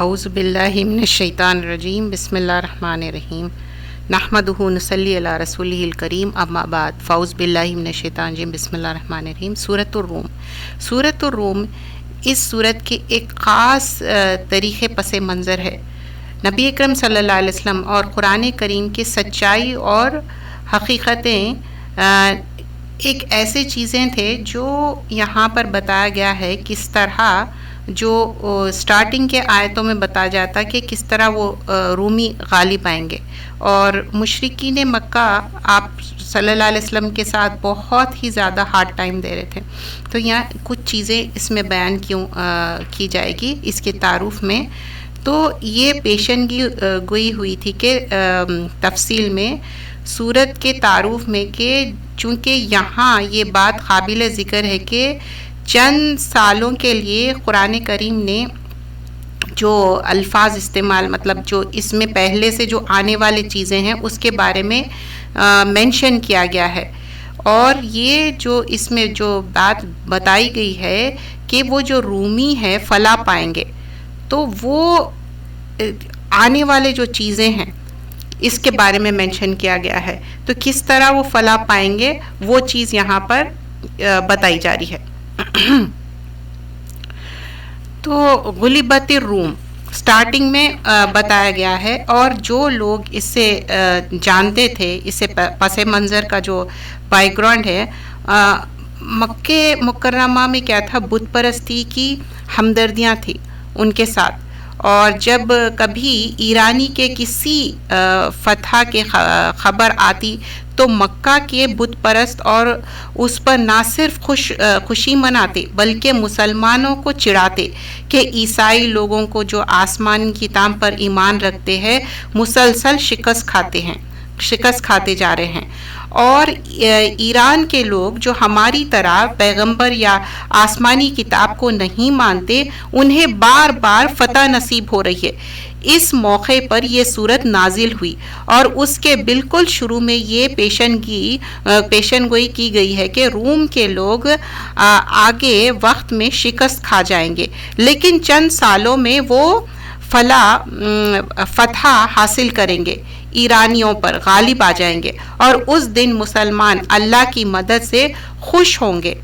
اعوذ باللہ من الشیطان الرجیم بسم اللہ الرحمن الرحیم نحمدہ نصلی علی رسولہ الکریم اما بعد فاعوذ باللہ من الشیطان الرجیم بسم اللہ الرحمن الرحیم۔ سورۃ الروم۔ سورۃ الروم اس سورت کے ایک خاص طریقے پس منظر ہے۔ نبی اکرم صلی اللہ علیہ وسلم اور قرآن کریم کی سچائی اور حقیقتیں ایک ایسے چیزیں تھے جو یہاں پر بتایا گیا ہے، کس طرح جو سٹارٹنگ کے آیتوں میں بتایا جاتا کہ کس طرح وہ رومی غالب آئیں گے، اور مشرکین مکہ آپ صلی اللہ علیہ وسلم کے ساتھ بہت ہی زیادہ ہارڈ ٹائم دے رہے تھے۔ تو یہاں کچھ چیزیں اس میں بیان کی جائے گی اس کے تعارف میں۔ تو یہ پیشنگی گوئی ہوئی تھی کہ تفصیل میں سورت کے تعارف میں کہ چونکہ یہاں یہ بات قابل ذکر ہے کہ چند سالوں کے لیے قرآن کریم نے جو الفاظ استعمال، مطلب جو اس میں پہلے سے جو آنے والی چیزیں ہیں اس کے بارے میں مینشن کیا گیا ہے، اور یہ جو اس میں جو بات بتائی گئی ہے کہ وہ جو رومی ہے فلاح پائیں گے، تو وہ آنے والے جو چیزیں ہیں اس کے بارے میں مینشن کیا گیا ہے۔ تو کس طرح وہ فلاح پائیں گے وہ چیز یہاں پر بتائی جا رہی ہے۔ تو غلبت الروم سٹارٹنگ میں بتایا گیا ہے، اور جو لوگ اس سے جانتے تھے، اس سے پس منظر کا جو بیک گراؤنڈ ہے، مکہ مکرمہ میں کیا تھا، بت پرستی کی ہمدردیاں تھی ان کے ساتھ، اور جب کبھی ایرانی کے کسی فتح کے خبر آتی تو مکہ کے بت پرست اور اس پر نہ صرف خوشی مناتے بلکہ مسلمانوں کو چڑھاتے کہ عیسائی لوگوں کو جو آسمانی کتاب پر ایمان رکھتے ہیں مسلسل شکست کھاتے جا رہے ہیں، اور ایران کے لوگ جو ہماری طرح پیغمبر یا آسمانی کتاب کو نہیں مانتے انہیں بار بار فتح نصیب ہو رہی ہے۔ اس موقع پر یہ سورت نازل ہوئی، اور اس کے بالکل شروع میں یہ پیشن گوئی کی گئی ہے کہ روم کے لوگ آگے وقت میں شکست کھا جائیں گے، لیکن چند سالوں میں وہ فتح حاصل کریں گے، ایرانیوں پر غالب آ جائیں گے، اور اس دن مسلمان اللہ کی مدد سے خوش ہوں گے۔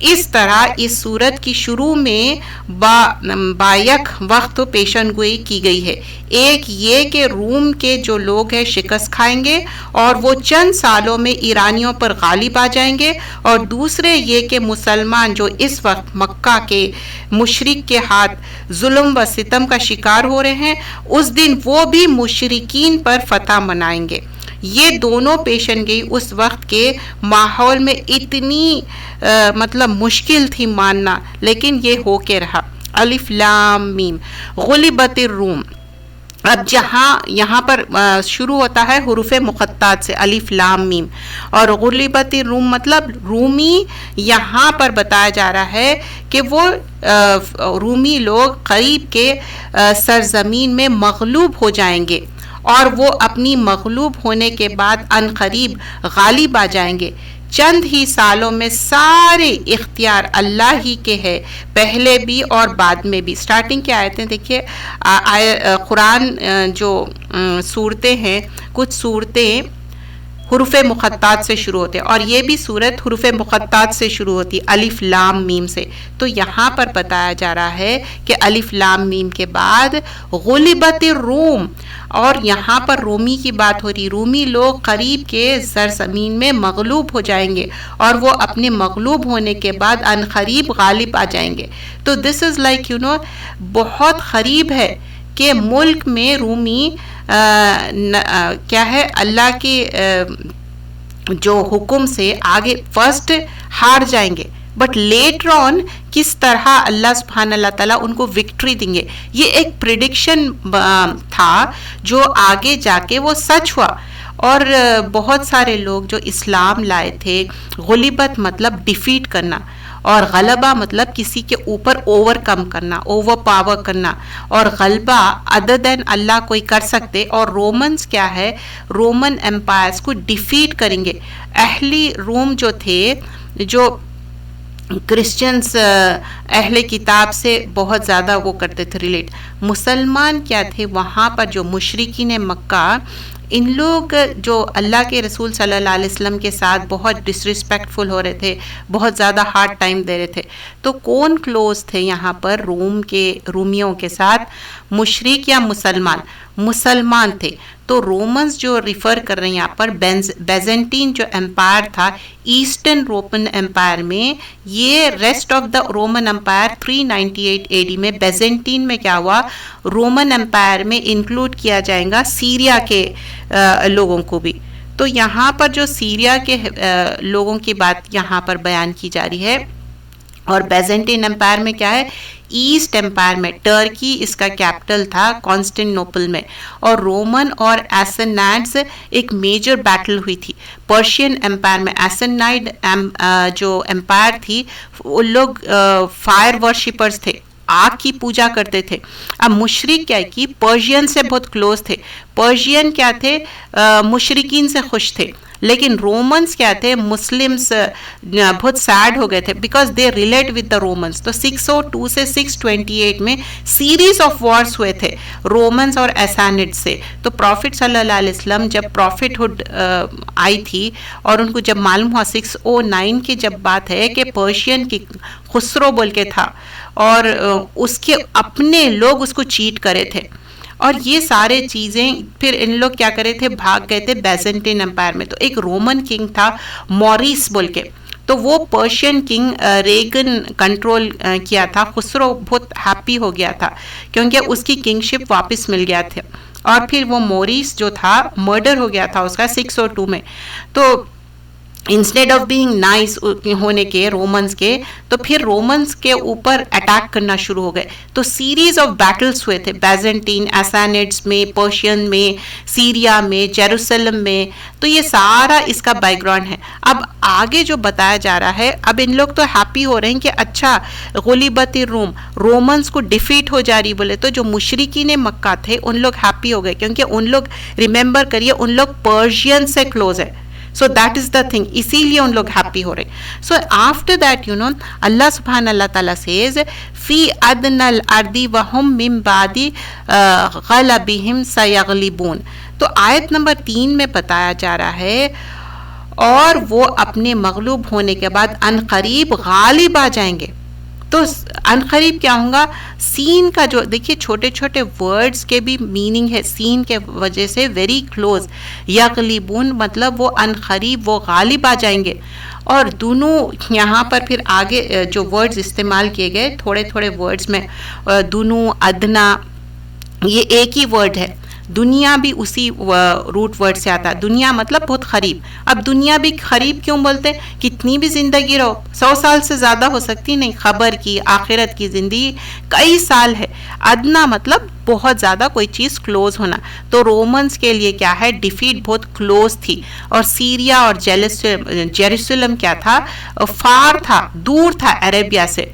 اس طرح اس سورت کی شروع میں بایک وقت پیشن گوئی کی گئی ہے۔ ایک یہ کہ روم کے جو لوگ ہیں شکست کھائیں گے اور وہ چند سالوں میں ایرانیوں پر غالب آ جائیں گے، اور دوسرے یہ کہ مسلمان جو اس وقت مکہ کے مشرک کے ہاتھ ظلم و ستم کا شکار ہو رہے ہیں، اس دن وہ بھی مشرکین پر فتح منائیں گے۔ یہ دونوں پیشن گئی اس وقت کے ماحول میں اتنی مطلب مشکل تھی ماننا، لیکن یہ ہو کے رہا۔ الف لام میم غلبت الروم۔ اب یہاں پر شروع ہوتا ہے حروف مقطعات سے، الف لام میم، اور غلبت الروم مطلب رومی یہاں پر بتایا جا رہا ہے کہ وہ رومی لوگ قریب کے سرزمین میں مغلوب ہو جائیں گے، اور وہ اپنی مغلوب ہونے کے بعد عنقریب غالب آ جائیں گے۔ چند ہی سالوں میں سارے اختیار اللہ ہی کے ہے، پہلے بھی اور بعد میں بھی۔ سٹارٹنگ کی آیتیں دیکھیے، قرآن جو صورتیں ہیں، کچھ صورتیں حروف مقطعات سے شروع ہوتے ہیں، اور یہ بھی صورت حروف مقطعات سے شروع ہوتی، الف لام میم سے۔ تو یہاں پر بتایا جا رہا ہے کہ الف لام میم کے بعد غلبت الروم، اور یہاں پر رومی کی بات ہو رہی، رومی لوگ قریب کے سرزمین میں مغلوب ہو جائیں گے، اور وہ اپنے مغلوب ہونے کے بعد عنقریب غالب آ جائیں گے۔ تو دس از لائک بہت قریب ہے کہ ملک میں رومی کیا ہے، اللہ کے جو حکم سے آگے فرسٹ ہار جائیں گے، بٹ لیٹر آن کس طرح اللہ سبحانہ اللہ تعالیٰ ان کو وکٹری دیں گے، یہ ایک پریڈکشن تھا جو آگے جا کے وہ سچ ہوا۔ اور بہت سارے لوگ جو اسلام لائے تھے، غلبت مطلب ڈیفیٹ کرنا، اور غلبہ مطلب کسی کے اوپر اوور کم کرنا، اوور پاور کرنا، اور غلبہ ادر دین اللہ کوئی کر سکتے۔ اور رومنز کیا ہے، رومن امپائرز کو ڈیفیٹ کریں گے۔ اہلی روم جو تھے، جو کرسچنس اہل کتاب سے بہت زیادہ وہ کرتے تھے ریلیٹ. مسلمان کیا تھے وہاں پر جو مشرکین مکہ، ان لوگ جو اللہ کے رسول صلی اللہ علیہ وسلم کے ساتھ بہت ڈسرسپیکٹفل ہو رہے تھے، بہت زیادہ ہارڈ ٹائم دے رہے تھے. تو کون کلوز تھے یہاں پر رومیوں کے ساتھ؟ مشرک یا مسلمان؟ مسلمان تھے. تو رومنز جو ریفر کر رہے ہیں یہاں پر بیزنٹین جو امپائر تھا، ایسٹرن رومن امپائر میں، یہ rest of the Roman empire 398 A D میں بیزنٹین میں کیا ہوا، رومن امپائر میں انکلوڈ کیا جائے گا سیریا کے لوگوں کو بھی. تو یہاں پر جو سیریا کے لوگوں کی بات یہاں پر بیان کی جا رہی ہے. اور بیزنٹین امپائر میں کیا ہے، ایسٹ امپائر میں ٹرکی اس کا کیپٹل تھا، کانسٹنٹینوپل میں. اور رومن اور ایسنائڈز ایک میجر بیٹل ہوئی تھی. پرشین امپائر میں ایسنائڈ جو امپائر تھی، وہ لوگ فائر ورشپرز تھے، آگ کی پوجا کرتے تھے. اب مشرک کیا کی پرشین سے بہت کلوز تھے. پرشین کیا تھے، مشرکین سے خوش تھے. لیکن رومنز کیا تھے، مسلمز بہت سیڈ ہو گئے تھے because they relate with the Romans. تو 602 سے 628 میں سیریز آف وارز ہوئے تھے رومنز اور ایسانڈ سے. تو پروفٹ صلی اللہ علیہ وسلم جب پروفٹ ہوڈ آئی تھی اور ان کو جب معلوم ہوا 609 کی جب بات ہے کہ پرشین کی خسرو بول کے تھا اور اس کے اپنے لوگ اس کو چیٹ کرے تھے، اور یہ سارے چیزیں پھر ان لوگ کیا کرے تھے، بھاگ گئے تھے بیزنٹین امپائر میں. تو ایک رومن کنگ تھا موریس بول کے، تو وہ پرشین کنگ ریگن کنٹرول کیا تھا. خسرو بہت ہیپی ہو گیا تھا کیونکہ اس کی کنگ شپ واپس مل گیا تھا. اور پھر وہ موریس جو تھا مرڈر ہو گیا تھا اس کا 602 میں. تو انسٹیڈ آف بینگ نائس ہونے کے رومنز کے، تو پھر رومنز کے اوپر اٹیک کرنا شروع ہو گئے. تو سیریز آف بیٹلز ہوئے تھے بیزنٹین، ایسانڈز میں، پرشین میں، سیریا میں، جیروسلم میں. تو یہ سارا اس کا بیک گراؤنڈ ہے. اب آگے جو بتایا جا رہا ہے، اب ان لوگ تو ہیپی ہو رہے ہیں کہ اچھا غلبت الروم، رومنز کو ڈیفیٹ ہو جا رہی بولے. تو جو مشرکین مکہ تھے ان لوگ ہیپی ہو گئے کیونکہ ان لوگ ریممبر کریے ان لوگ پرشین سے کلوز ہے. So that is the thing. اسی لیے ان لوگ ہیپی ہو رہے. So after that اللہ سبحانہ اللہ تعالیٰ says فی ادنى الارض وهم من بعد غلبهم سیغلبون. تو آیت نمبر 3 میں بتایا جا رہا ہے اور وہ اپنے مغلوب ہونے کے بعد عنقریب غالب آ جائیں گے. تو عنقریب کیا ہوگا، سین کا جو دیکھیے چھوٹے چھوٹے ورڈز کے بھی میننگ ہے سین کے وجہ سے ویری کلوز. یغلبون مطلب وہ عنقریب وہ غالب آ جائیں گے. اور دونوں یہاں پر پھر آگے جو ورڈز استعمال کیے گئے تھوڑے تھوڑے ورڈز میں، دونوں، ادنا، یہ ایک ہی ورڈ ہے. دنیا بھی اسی روٹ ورڈ سے آتا ہے. دنیا مطلب بہت قریب. اب دنیا بھی قریب کیوں بولتے، کتنی بھی زندگی رہو 100 سال سے زیادہ ہو سکتی نہیں، خبر کی آخرت کی زندگی کئی سال ہے. ادنا مطلب بہت زیادہ کوئی چیز کلوز ہونا. تو رومنز کے لیے کیا ہے، ڈیفیٹ بہت کلوز تھی. اور سیریا اور جیروسلم کیا تھا، فار تھا، دور تھا عربیہ سے.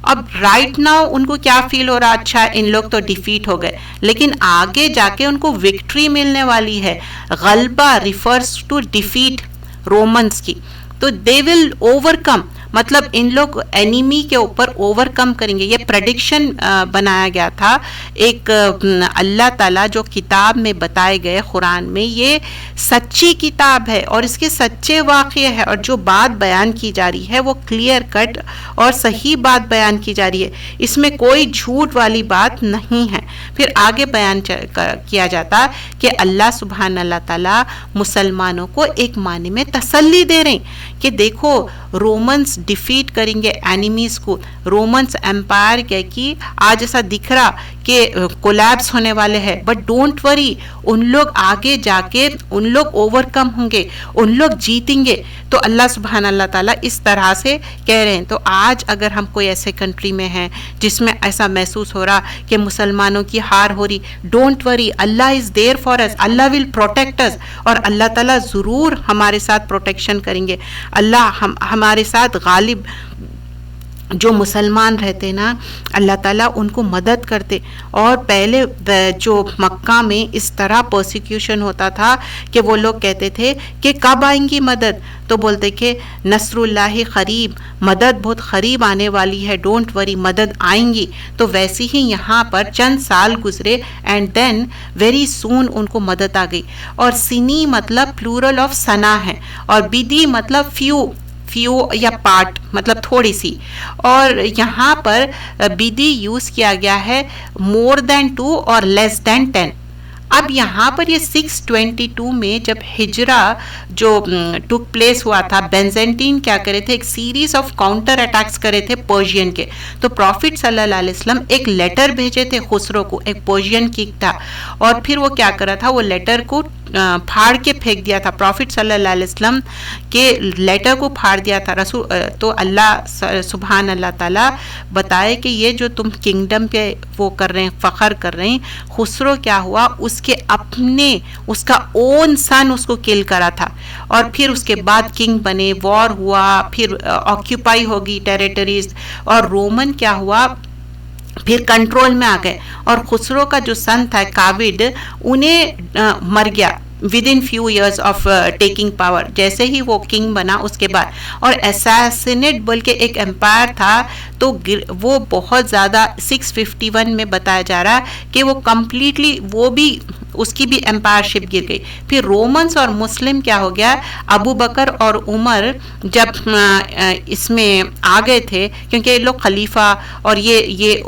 اب رائٹ ناؤ ان کو کیا فیل ہو رہا، اچھا ان لوگ تو ڈیفیٹ ہو گئے، لیکن آگے جا کے ان کو وکٹری ملنے والی ہے. غلبہ ریفرز ٹو ڈیفیٹ رومنز کی. تو دے ول اوور کم، مطلب ان لوگ اینیمی کے اوپر اوور کم کریں گے. یہ پریڈکشن بنایا گیا تھا ایک اللہ تعالیٰ جو کتاب میں بتائے گئے قرآن میں، یہ سچی کتاب ہے اور اس کے سچے واقعے ہے، اور جو بات بیان کی جا رہی ہے وہ کلیئر کٹ اور صحیح بات بیان کی جا رہی ہے. اس میں کوئی جھوٹ والی بات نہیں ہے. پھر آگے بیان کیا جاتا کہ اللہ سبحانہ اللہ تعالیٰ مسلمانوں کو ایک معنی میں تسلی دے رہے ہیں کہ دیکھو رومنز ڈیفیٹ کریں گے اینیمیز کو. رومنز امپائر کیا کی آج ایسا دکھ رہا کہ کولیپس ہونے والے ہیں، بٹ ڈونٹ وری، ان لوگ آگے جا کے ان لوگ اوور کم ہوں گے، ان لوگ جیتیں گے. تو اللہ سبحانہ اللہ تعالیٰ اس طرح سے کہہ رہے ہیں. تو آج اگر ہم کوئی ایسے کنٹری میں ہیں جس میں ایسا محسوس ہو رہا کہ مسلمانوں کی ہار ہو رہی، don't worry, Allah is there for us, Allah will protect اس، اور اللہ تعالیٰ ضرور ہمارے ساتھ پروٹیکشن کریں گے. اللہ ہمارے ساتھ غالب جو مسلمان رہتے نا اللہ تعالیٰ ان کو مدد کرتے. اور پہلے جو مکہ میں اس طرح پرسیکیوشن ہوتا تھا کہ وہ لوگ کہتے تھے کہ کب آئیں گی مدد, تو بولتے کہ نصر اللہ قریب, مدد بہت قریب آنے والی ہے, ڈونٹ وری, مدد آئیں گی. تو ویسے ہی یہاں پر چند سال گزرے اینڈ دین ویری سون ان کو مدد آ گئی. اور سنی مطلب پلورل آف سنا ہے, اور بدی مطلب فیو یا پارٹ مطلب تھوڑی سی, اور یہاں پر بدی یوز کیا گیا ہے مور دین 2 اور لیس دین 10. اب یہاں پر یہ 622 میں جب ہجرہ جو ٹک پلیس ہوا تھا, بیزنٹین کیا کرے تھے, ایک سیریز آف کاؤنٹر اٹیکس کرے تھے پرشین کے. تو پروفٹ صلی اللہ علیہ وسلم ایک لیٹر بھیجے تھے خسرو کو, ایک پرشین کنگ تھا, اور پھر وہ کیا کرا تھا, وہ لیٹر کو پھاڑ کے پھینک دیا تھا. پروفٹ صلی اللہ علیہ وسلم کے لیٹر کو پھاڑ دیا تھا رسول. تو اللہ سبحان اللہ تعالیٰ بتائے کہ یہ جو تم کنگڈم پہ وہ کر رہے ہیں, فخر کر رہے ہیں, خسرو کیا ہوا, اس کے اپنے اس کا اون سن اس کو کل کرا تھا, اور پھر اس کے بعد کنگ بنے, وار ہوا, پھر آکیوپائی ہوگی ٹیریٹریز, اور رومن کیا ہوا, پھر کنٹرول میں آ گئے. اور خسرو کا جو سن تھا کاوڈ, انہیں مر گیا within few years of taking power, جیسے ہی وہ کنگ بنا اس کے بعد. اور اساسینیٹ بول کے ایک امپائر تھا, تو وہ بہت زیادہ 651 میں بتایا جا رہا کہ وہ کمپلیٹلی وہ بھی اس کی بھی امپائر شپ گر گئی. پھر رومنس اور مسلم کیا ہو گیا, ابو بکر اور عمر جب اس میں آ گئے تھے, کیونکہ یہ لوگ خلیفہ اور یہ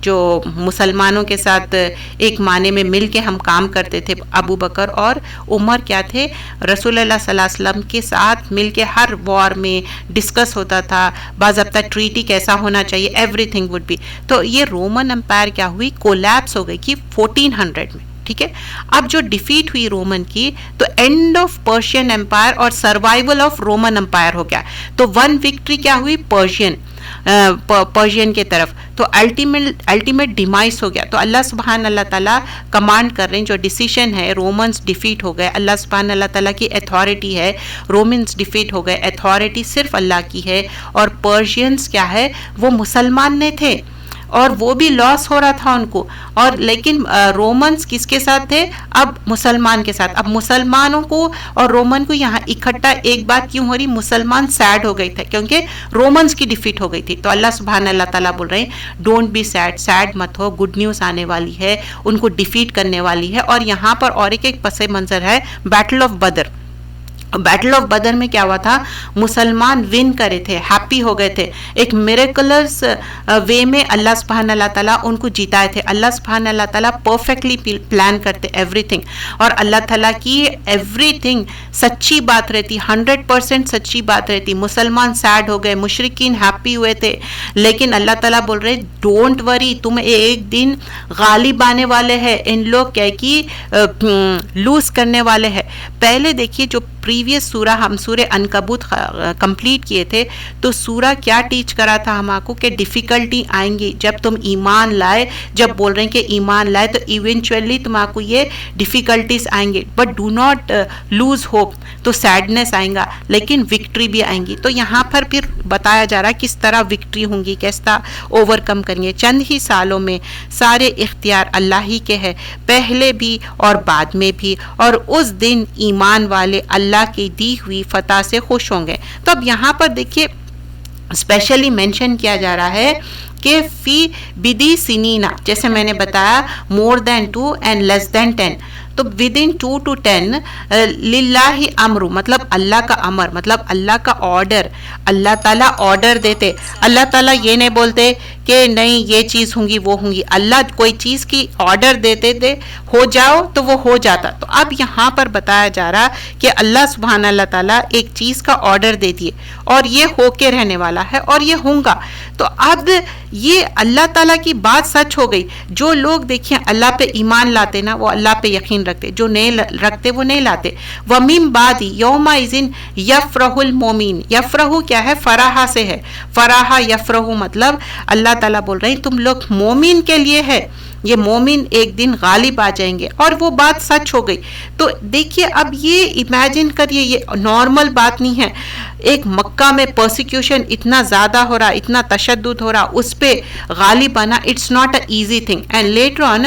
جو مسلمانوں کے ساتھ ایک معنی میں مل کے ہم کام کرتے تھے. ابو بکر اور عمر کیا تھے, رسول اللہ صلی اللہ علیہ وسلم کے ساتھ مل کے ہر وار میں ڈسکس ہوتا تھا, باضابطہ ٹریٹی کیسا ہونا چاہیے, ایوری تھنگ وڈ بی. تو یہ رومن امپائر کیا ہوئی, کولیپس ہو گئی کہ 1400 میں. ٹھیک ہے, اب جو ڈیفیٹ ہوئی رومن کی, تو اینڈ آف پرشین امپائر اور سروائیول آف رومن امپائر ہو گیا. تو ون وکٹری کیا ہوئی, پرشین کے طرف. تو الٹیمیٹ ڈیمائس ہو گیا. تو اللہ سبحان اللہ تعالیٰ کمانڈ کر رہے ہیں, جو ڈیسیشن ہے, رومنز ڈیفیٹ ہو گئے, اللہ سبحان اللہ تعالیٰ کی اتھارٹی ہے, رومنز ڈیفیٹ ہو گئے, اتھارٹی صرف اللہ کی ہے. اور پرشینز کیا ہے, وہ مسلمان نے تھے, اور وہ بھی لاس ہو رہا تھا ان کو. اور لیکن رومنز کس کے ساتھ تھے, اب مسلمان کے ساتھ. اب مسلمانوں کو اور رومن کو یہاں اکٹھا ایک بات کیوں ہو رہی, مسلمان سیڈ ہو گئے تھے کیونکہ رومنز کی ڈیفیٹ ہو گئی تھی. تو اللہ سبحانہ اللہ تعالیٰ بول رہے ہیں ڈونٹ بی سیڈ, سیڈ مت ہو, گڈ نیوز آنے والی ہے, ان کو ڈیفیٹ کرنے والی ہے. اور یہاں پر اور ایک پس منظر ہے, battle of Badr. Battle of Badr میں کیا ہوا تھا, مسلمان ون کرے تھے, ہیپی ہو گئے تھے, ایک میریکلس وے میں اللہ سبحانہ اللہ تعالیٰ ان کو جیتائے تھے. اللہ سبحانہ اللہ تعالیٰ پرفیکٹلی پلان کرتے ایوری تھنگ, اور اللہ تعالیٰ کی ایوری تھنگ سچی بات رہتی, 100% سچی بات رہتی. مسلمان سیڈ ہو گئے, مشرکین ہیپی ہوئے تھے, لیکن اللہ تعالیٰ بول رہے ڈونٹ وری, تم ایک دن غالب آنے والے ہیں. ان لوگ کیا کہ لوز کرنے والے ہیں. پہلے دیکھیے جو پریویس سورہ ہم سورہ عنکبوت کمپلیٹ کیے تھے, تو سورہ کیا ٹیچ کرا تھا ہم کو, کہ ڈیفیکلٹی آئیں گی جب تم ایمان لائے. جب بول رہے ہیں کہ ایمان لائے, تو ایونچولی تم کو یہ ڈیفیکلٹیز آئیں گے, but do not lose hope. تو سیڈنس آئیں گا, لیکن وکٹری بھی آئیں گی. تو یہاں پر پھر بتایا جا رہا ہے کس طرح وکٹری ہوں گی, کس طرح اوور کم کریں گے. چند ہی سالوں میں سارے اختیار اللہ ہی کے ہے, پہلے بھی اور بعد میں بھی, اور اس دن ایمان والے اللہ کی دی ہوئی فتح سے خوش ہوں گے. تو اب یہاں پر دیکھیے اسپیشلی مینشن کیا جا رہا ہے کہ فی بدی سنینا, جیسے میں نے بتایا مور دین 2 اینڈ لیس دین 10. تو ودن 2 to 10 للہ امر, مطلب اللہ کا امر, مطلب اللہ کا آرڈر. اللہ تعالیٰ آرڈر دیتے, اللہ تعالیٰ یہ نہیں بولتے کہ نہیں یہ چیز ہوں گی وہ ہوں گی. اللہ کوئی چیز کی آرڈر دیتے تھے, ہو جاؤ تو وہ ہو جاتا. تو اب یہاں پر بتایا جا رہا کہ اللہ سبحانہ اللہ تعالیٰ ایک چیز کا آرڈر دے دیے, اور یہ ہو کے رہنے والا ہے, اور یہ ہوں گا. تو اب یہ اللہ تعالیٰ کی بات سچ ہو گئی. جو لوگ دیکھیں اللہ پہ ایمان لاتے نا, وہ اللہ پہ یقین رکھتے, جو نہیں رکھتے وہ نہیں لاتے. وَمِن بَعْدِ يَوْمَئِذٍ يَفْرَحُ الْمُؤْمِنُ, یفرح کیا ہے, فراح سے ہے, فراح یفرح مطلب اللہ تعالیٰ بول رہے ہیں تم لوگ مومن کے لیے ہے, یہ مومن ایک دن غالب آ جائیں گے، اور وہ بات سچ ہو گئی۔ تو دیکھیے اب یہ امیجن کریے، یہ نارمل بات نہیں ہے، ایک مکہ میں پرسیکیوشن اتنا زیادہ ہو رہا، اتنا تشدد ہو رہا، اس پہ غالب آنا it's not a easy thing. And later on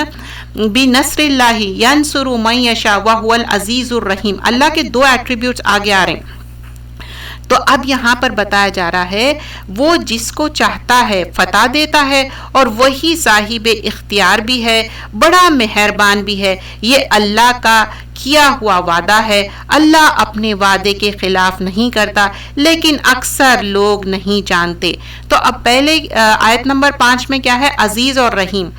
بِنَصْرِ اللَّهِ يَنْصُرُ مَن يَشَاءُ وَهُوَ الْعَزِيزُ الرَّحِيمُ. اللہ کے دو ایٹریبیوٹس آگے آ رہے ہیں. تو اب یہاں پر بتایا جا رہا ہے وہ جس کو چاہتا ہے فتح دیتا ہے، اور وہی صاحب اختیار بھی ہے، بڑا مہربان بھی ہے. یہ اللہ کا کیا ہوا وعدہ ہے. اللہ اپنے وعدے کے خلاف نہیں کرتا، لیکن اکثر لوگ نہیں جانتے. تو اب پہلے آیت نمبر 5 میں کیا ہے؟ عزیز اور رحیم.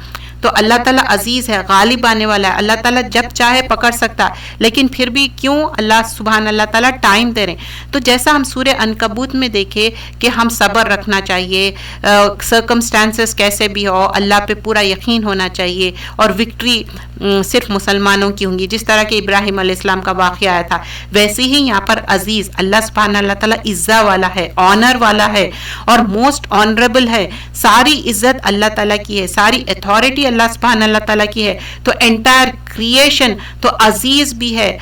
تو اللہ تعالیٰ عزیز ہے، غالب آنے والا ہے، اللہ تعالیٰ جب چاہے پکڑ سکتا، لیکن پھر بھی کیوں اللہ سبحان اللہ تعالیٰ ٹائم دے رہے ہیں. تو جیسا ہم سورہ عنکبوت میں دیکھے کہ ہم صبر رکھنا چاہیے، سرکمسٹانسز کیسے بھی ہو اللہ پہ پورا یقین ہونا چاہیے، اور وکٹری صرف مسلمانوں کی ہوں گی، جس طرح کہ ابراہیم علیہ السلام کا واقعہ آیا تھا. ویسے ہی یہاں پر عزیز اللہ سبحانہ اللہ تعالیٰ عزت والا ہے، آنر والا ہے، اور موسٹ آنریبل ہے. ساری عزت اللہ تعالیٰ کی ہے، ساری اتھارٹی اللہ سبحانہ اللہ تعالیٰ کی ہے. تو انٹائر کریشن تو عزیز بھی ہے.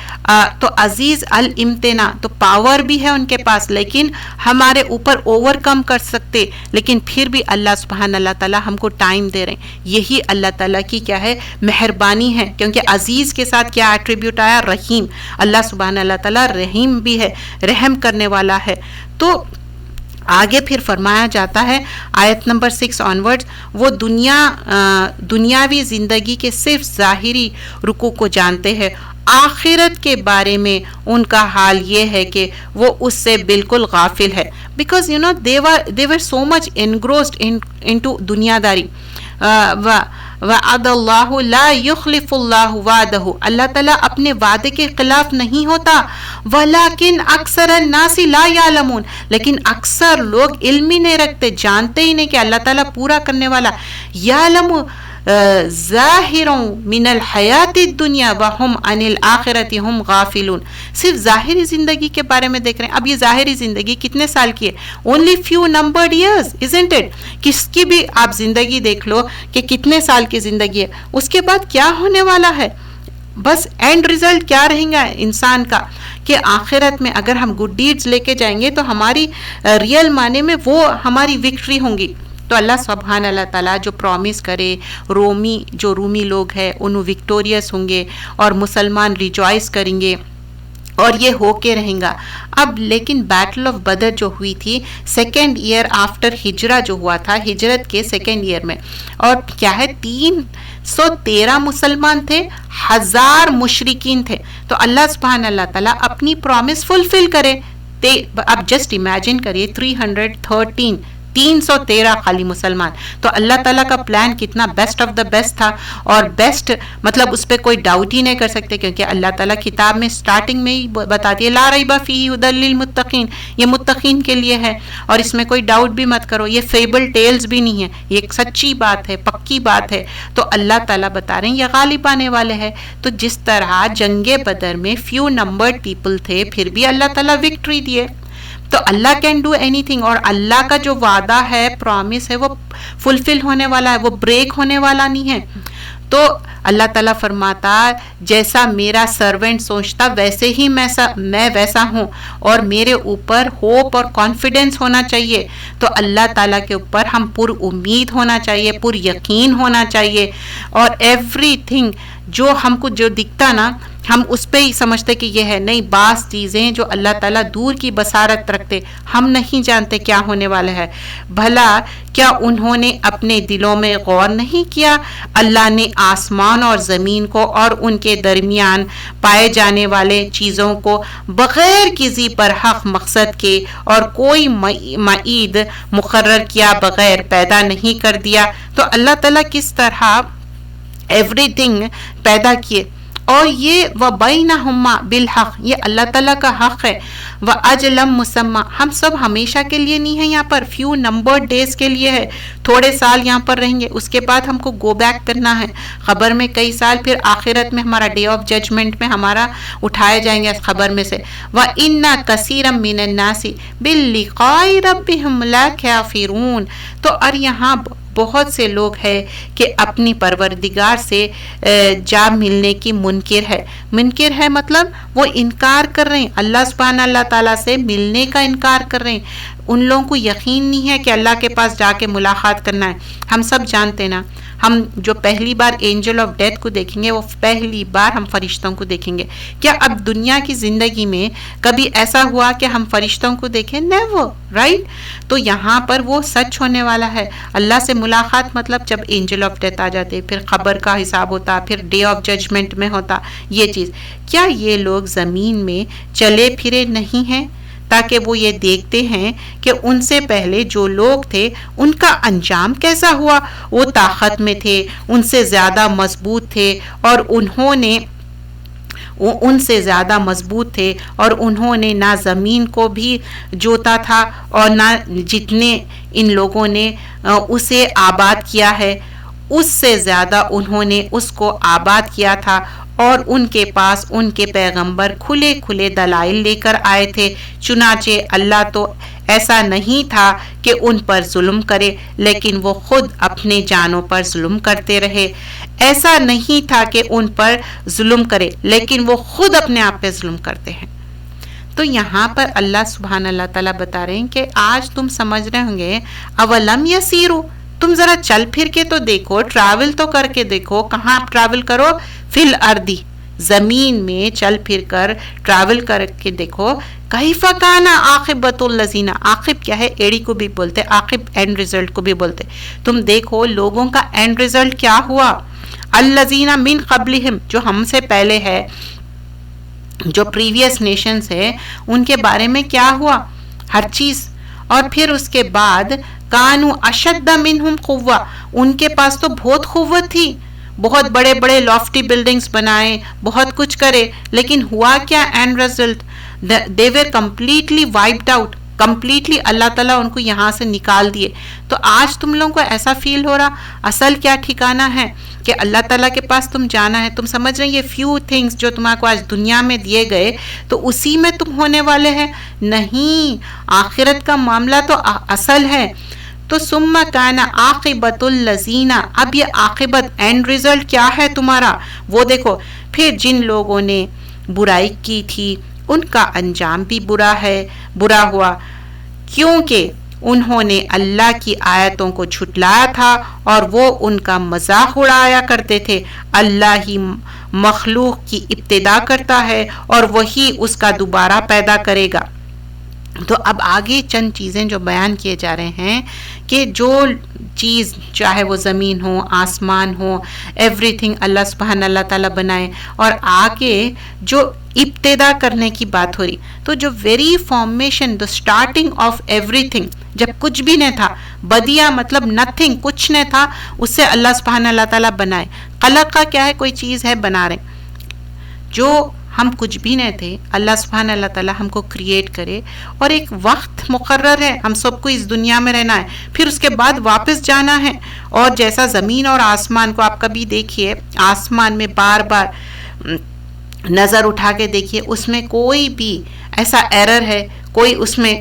تو عزیز الامتنا، تو پاور بھی ہے ان کے پاس، لیکن ہمارے اوپر اوور کم کر سکتے، لیکن پھر بھی اللہ سبحانہ اللہ تعالیٰ ہم کو ٹائم دے رہے ہیں. یہی اللہ تعالیٰ کی کیا ہے؟ مہربانی ہے. کیونکہ عزیز کے ساتھ کیا ایٹریبیوٹ آیا؟ رحیم. اللہ سبحانہ اللہ تعالیٰ رحیم بھی ہے، رحم کرنے والا ہے. تو آگے پھر فرمایا جاتا ہے آیت نمبر 6 آنورڈ، وہ دنیاوی زندگی کے صرف ظاہری رکوع کو جانتے ہیں، آخرت کے بارے میں ان کا حال یہ ہے کہ وہ اس سے بالکل غافل ہے. Because you know they were so much engrossed into دنیا داری. وعد اللہ لا یخلف اللہ وعدہ، اللہ تعالیٰ اپنے وعدے کے خلاف نہیں ہوتا. ولیکن اکثر الناس لا یعلمون، لیکن اکثر لوگ علم ہی نہیں رکھتے، جانتے ہی نہیں کہ اللہ تعالیٰ پورا کرنے والا. یعلم ظاہروں من الحیات الدنیا وہم عن الآخرت ہم غافلون. صرف ظاہری زندگی کے بارے میں دیکھ رہے ہیں. اب یہ ظاہری زندگی کتنے سال کی ہے؟ only few numbered years, isn't it؟ کس کی بھی آپ زندگی دیکھ لو کہ کتنے سال کی زندگی ہے، اس کے بعد کیا ہونے والا ہے. بس اینڈ ریزلٹ کیا رہیں گا انسان کا، کہ آخرت میں اگر ہم گڈ ڈیڈز لے کے جائیں گے تو ہماری ریئل معنی میں وہ ہماری وکٹری ہوں گی. تو اللہ سبحانہ اللہ تعالیٰ جو پرومس کرے، رومی لوگ ہیں انہوں وکٹوریس ہوں گے، اور مسلمان ریجوائس کریں گے، اور یہ ہو کے رہیں گا. اب لیکن بیٹل آف بدر جو ہوئی تھی 2nd ایئر آفٹر ہجرہ جو ہوا تھا، ہجرت کے 2nd ایئر میں، اور کیا ہے 313 مسلمان تھے، 1000 مشرکین تھے. تو اللہ سبحانہ اللہ تعالیٰ اپنی پرومس فلفل کرے. اب جسٹ امیجن کریے 313 خالی مسلمان. تو اللہ تعالیٰ کا پلان کتنا بیسٹ آف دا بیسٹ تھا، اور بیسٹ مطلب اس پہ کوئی ڈاؤٹ ہی نہیں کر سکتے، کیونکہ اللہ تعالیٰ کتاب میں سٹارٹنگ میں ہی بتا دیے لا ریب فیہ ھدی للمتقین، یہ متقین کے لیے ہے، اور اس میں کوئی ڈاؤٹ بھی مت کرو. یہ فیبل ٹیلز بھی نہیں ہے، یہ ایک سچی بات ہے، پکی بات ہے. تو اللہ تعالیٰ بتا رہے ہیں یہ غالب آنے والے ہیں. تو جس طرح جنگ بدر میں فیو نمبرڈ پیپل تھے، پھر بھی اللہ تعالیٰ وکٹری دیے. تو اللہ کین ڈو اینی تھنگ، اور اللہ کا جو وعدہ ہے، پرومس ہے، وہ فلفل ہونے والا ہے، وہ بریک ہونے والا نہیں ہے. تو اللہ تعالیٰ فرماتا جیسا میرا سرونٹ سوچتا ویسے ہی میں ویسا ہوں، اور میرے اوپر ہوپ اور کانفیڈنس ہونا چاہیے. تو اللہ تعالیٰ کے اوپر ہم پر امید ہونا چاہیے، پر یقین ہونا چاہیے، اور ایوری تھنگ جو ہم کو جو دکھتا نا ہم اس پہ ہی سمجھتے کہ یہ ہے. نہیں، بعض چیزیں جو اللہ تعالیٰ دور کی بصارت رکھتے، ہم نہیں جانتے کیا ہونے والا ہے. بھلا کیا انہوں نے اپنے دلوں میں غور نہیں کیا؟ اللہ نے آسمان اور زمین کو اور ان کے درمیان پائے جانے والے چیزوں کو بغیر کسی پر حق مقصد کے اور کوئی معید مقرر کیا بغیر پیدا نہیں کر دیا. تو اللہ تعالیٰ کس طرح ایوری تھنگ پیدا کیے، اور یہ وَبَيْنَهُمَّا بِالْحَقِّ، یہ اللہ تعالیٰ کا حق ہے. وَأَجْلًا مُّسَمًّى، ہم سب ہمیشہ کے لیے نہیں ہیں یہاں پر، فیو نمبرڈ ڈیز کے لیے ہے، تھوڑے سال یہاں پر رہیں گے، اس کے بعد ہم کو گو بیک کرنا ہے. خبر میں کئی سال، پھر آخرت میں ہمارا ڈے آف ججمنٹ میں ہمارا اٹھائے جائیں گے اس خبر میں سے. وَإِنَّ كَثِيرًا مِّنَ النَّاسِ بِاللِّقَاءِ رَبِّهِمْ لَكَافِرُونَ. تو اور یہاں بہت سے لوگ ہیں کہ اپنی پروردگار سے جا ملنے کی منکر ہے مطلب وہ انکار کر رہے ہیں، اللہ سبحانہ اللہ تعالیٰ سے ملنے کا انکار کر رہے ہیں۔ ان لوگوں کو یقین نہیں ہے کہ اللہ کے پاس جا کے ملاقات کرنا ہے۔ ہم سب جانتے نا، ہم جو پہلی بار اینجل آف ڈیتھ کو دیکھیں گے وہ پہلی بار ہم فرشتوں کو دیکھیں گے۔ کیا اب دنیا کی زندگی میں کبھی ایسا ہوا کہ ہم فرشتوں کو دیکھیں؟ Never, right? تو یہاں پر وہ سچ ہونے والا ہے۔ اللہ سے ملاقات مطلب جب اینجل آف ڈیتھ آ جاتے، پھر قبر کا حساب ہوتا، پھر ڈے آف ججمنٹ میں ہوتا یہ چیز۔ کیا یہ لوگ زمین میں چلے پھرے نہیں ہیں تاکہ وہ یہ دیکھتے ہیں کہ ان سے پہلے جو لوگ تھے ان کا انجام کیسا ہوا؟ وہ طاقت میں تھے، ان سے زیادہ مضبوط تھے، اور انہوں نے نہ زمین کو بھی جوتا تھا اور نہ جتنے ان لوگوں نے اسے آباد کیا ہے اس سے زیادہ انہوں نے اس کو آباد کیا تھا، اور ان کے پاس ان کے پیغمبر کھلے کھلے دلائل لے کر آئے تھے۔ چنانچہ اللہ تو ایسا نہیں تھا کہ ان پر ظلم کرے، لیکن وہ خود اپنے جانوں پر ظلم کرتے رہے۔ ایسا نہیں تھا کہ ان پر ظلم کرے، لیکن وہ خود اپنے آپ پہ ظلم کرتے ہیں۔ تو یہاں پر اللہ سبحانہ اللہ تعالیٰ بتا رہے ہیں کہ آج تم سمجھ رہے ہوں گے اولم یسیرو، تم ذرا چل پھر کے تو دیکھو، ٹریول تو کر کے دیکھو۔ کہاں آپ ٹریول کرو؟ فی الارض، زمین میں چل پھر کر ٹریول کر کے دیکھو۔ کیف کان عاقبۃ الذین، عاقب کیا ہے؟ ایڑی کو بھی بولتے، عاقب اینڈ ریزلٹ کو بھی بولتے۔ تم دیکھو لوگوں کا اینڈ ریزلٹ کیا ہوا۔ الذین من قبلہم، جو ہم سے پہلے ہے، جو پریویس نیشنز ہے، ان کے بارے میں کیا ہوا؟ ہر چیز۔ اور پھر اس کے بعد کانوا اشد منہم قوہ، ان کے پاس تو بہت قوت تھی، بہت بڑے بڑے لافٹی بلڈنگز بنائے، بہت کچھ کرے، لیکن ہوا کیا end result? they were completely wiped out، completely اللہ تعالیٰ ان کو یہاں سے نکال دیے۔ تو آج تم لوگوں کو ایسا فیل ہو رہا اصل کیا ٹھکانہ ہے کہ اللہ تعالیٰ کے پاس تم جانا ہے۔ تم سمجھ رہے ہیں یہ فیو تھنگز جو تمہارے کو آج دنیا میں دیے گئے تو اسی میں تم ہونے والے ہیں؟ نہیں، آخرت کا معاملہ تو اصل ہے۔ تو ثم کان عاقبۃ الذین، اب یہ عاقبت اینڈ ریزلٹ کیا ہے تمہارا وہ دیکھو۔ پھر جن لوگوں نے برائی کی تھی ان کا انجام بھی برا ہوا، کیونکہ انہوں نے اللہ کی آیتوں کو جھٹلایا تھا اور وہ ان کا مذاق اڑایا کرتے تھے۔ اللہ ہی مخلوق کی ابتدا کرتا ہے اور وہی اس کا دوبارہ پیدا کرے گا۔ تو اب آگے چند چیزیں جو بیان کیے جا رہے ہیں کہ جو چیز چاہے وہ زمین ہو، آسمان ہو، ایوری تھنگ اللہ سبحانہ اللہ تعالیٰ بنائے، اور آگے جو ابتدا کرنے کی بات ہو رہی، تو جو very formation, the starting of every thing, جب کچھ بھی نہیں تھا، بدیا مطلب نتھنگ، کچھ نہیں تھا، اس سے اللہ سبحانہ اللہ تعالیٰ بنائے۔ خلق کا کیا ہے؟ کوئی چیز ہے بنا رہے، جو ہم کچھ بھی نہیں تھے، اللہ سبحانہ اللہ تعالیٰ ہم کو کریٹ کرے، اور ایک وقت مقرر ہے، ہم سب کو اس دنیا میں رہنا ہے، پھر اس کے بعد واپس جانا ہے۔ اور جیسا زمین اور آسمان کو آپ کبھی دیکھیے، آسمان میں بار بار نظر اٹھا کے دیکھیے، اس میں کوئی بھی ایسا ایرر ہے، کوئی اس میں